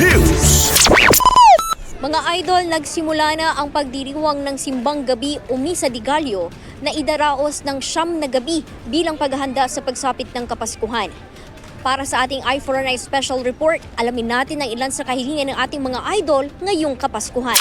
News. Mga idol, nagsimula na ang pagdiriwang ng Simbang Gabi o Misa de Gallo na idaraos ng 9 na gabi bilang paghahanda sa pagsapit ng Kapaskuhan. Para sa ating I4NI Special Report, alamin natin ang ilan sa kahilingan ng ating mga idol ngayong Kapaskuhan.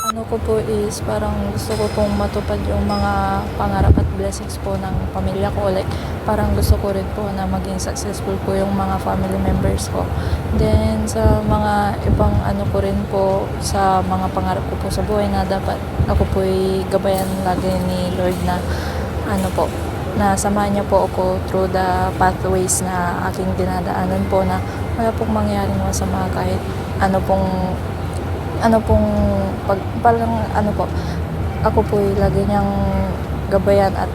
Ano ko po is parang gusto ko pong matupad yung mga pangarap at blessings po ng pamilya ko. Like, parang gusto ko rin po na maging successful po yung mga family members ko. Then, sa mga ibang ano ko rin po sa mga pangarap ko po sa buhay na dapat ako po'y gabayan lagi ni Lord na ano po, na samahan niya po ako through the pathways na aking dinadaanan po na wala pong mangyaring masama kahit ano pong parang ano po, ako po lagi niyang gabayan at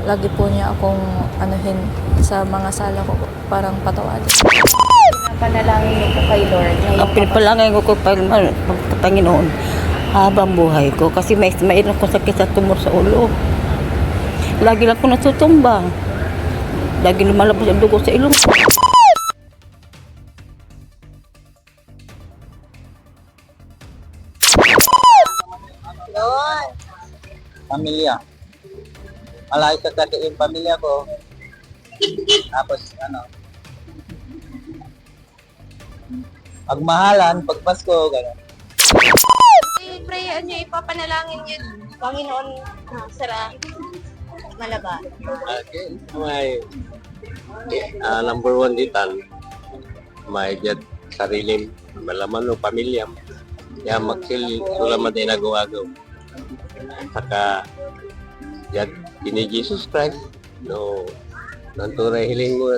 lagi po niya akong anuhin sa mga sala ko, parang patawadin. Panalangin ko kay Lord. Ang pinapalangin ko Panginoon habang buhay ko kasi mayroon ko sakit sa tumor sa ulo. Lagi lang ko natutumba. Lagi lumalabas ang dugo sa ilong. Pamilya. Malayo sa dati yung pamilya ko. Tapos pagmahalan, pag Pasko, gano'n. I-pray nyo, ipapanalangin nyo. Panginoon, sara, malaba. Okay, may number one ditan, may jad sarili malaman ng pamilya. Ya magsil sulaman din nagawa-gaw. Saka jad ini Jesus Christ no nanturay hiling mo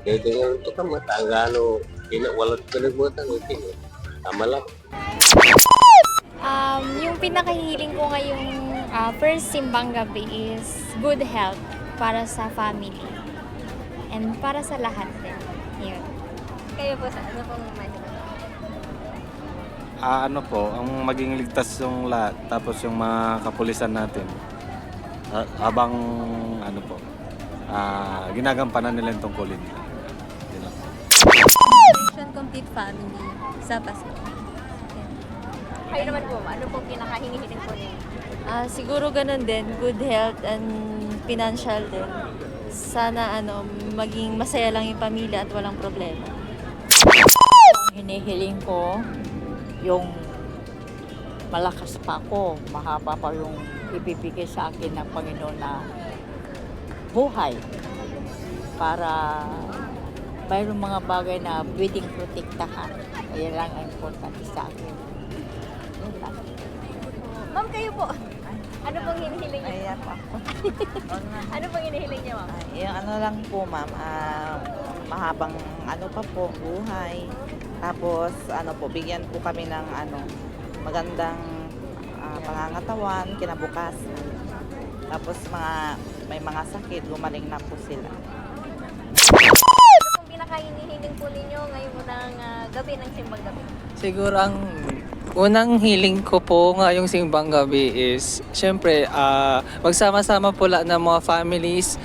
kaya dengan ito ka matangano walot ka nagbutan utin tama lang. Yung pinakahiling ko ngayong first Simbang Gabi is good health para sa family and para sa lahat din. Yun. Kayo po, ano pong message? Ano po, ang maging ligtas yung lahat, tapos yung mga kapulisan natin. Habang ano po, ginagampanan nila yung tungkulin nila. Mission Complete Family sa Pasko. Kayo naman po, ano pong pinakahingi-hiling po ninyo? Siguro ganun din, good health and financial din. Sana maging masaya lang yung pamilya at walang problema. Ang hinihiling ko yung malakas pa ako, mahaba pa yung ibibigay sa akin ng Panginoon na buhay para mayroong mga bagay na pwedeng protektahan. Ayan lang ang importante sa akin. Yun lang. Ma'am, kayo po. Ano pong hinihiling niyo? Ayan pa. Ano pong hinihiling niyo, ma'am? Yung ano lang po, ma'am, mahabang ano pa po, buhay. Tapos, bigyan po kami ng magandang pangangatawan, kinabukasan. Tapos, may mga sakit, gumaling na po sila. Ano pong pinakahingi-hiling po ninyo ngayong unang gabi ng Simbang Gabi? Siguro ang unang hiling ko po ngayong Simbang Gabi is syempre magsama-sama po lahat ng mga families,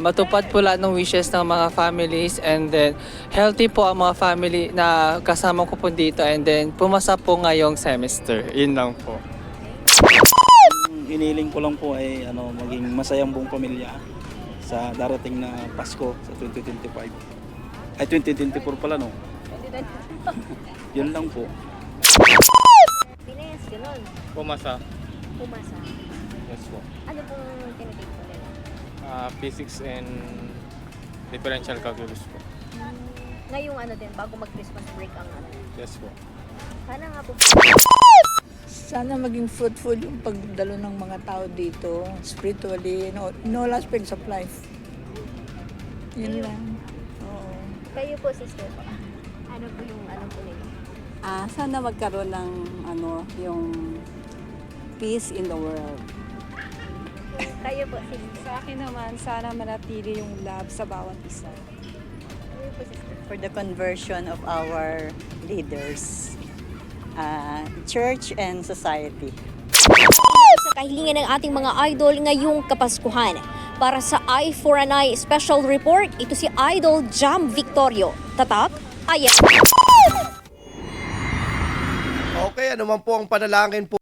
matupad po lahat ng wishes ng mga families, and then healthy po ang mga family na kasama ko po dito, and then pumasa po ngayong semester. Yun lang po. Hiniling ko lang po ay maging masayang buong pamilya sa darating na Pasko sa 2025. Ay 2024 pala no. Yun lang po. Pines, gano'n. Pumasa. Pumasa. Yes po. Ano pong tinitake po nila? Physics and differential calculus po. Ngayong din, bago mag-Christmas break ang Yes po. Sana nga po. Sana maging fruitful yung pagdalo ng mga tao dito, spiritually, in all aspects of life. Yun lang. Oo. Kayo po, sister po. Ano po yung po nila? Sana magkaroon ng yung peace in the world. Kayo po, sister. Sa akin naman, sana manatili yung love sa bawat isa. for the conversion of our leaders, church and society. Sa kahilingan ng ating mga idol ngayong Kapaskuhan. Para sa Eye for an Eye Special Report, ito si Idol Jam Victorio. Tatak, ayan. Okay, ano man po ang panalangin po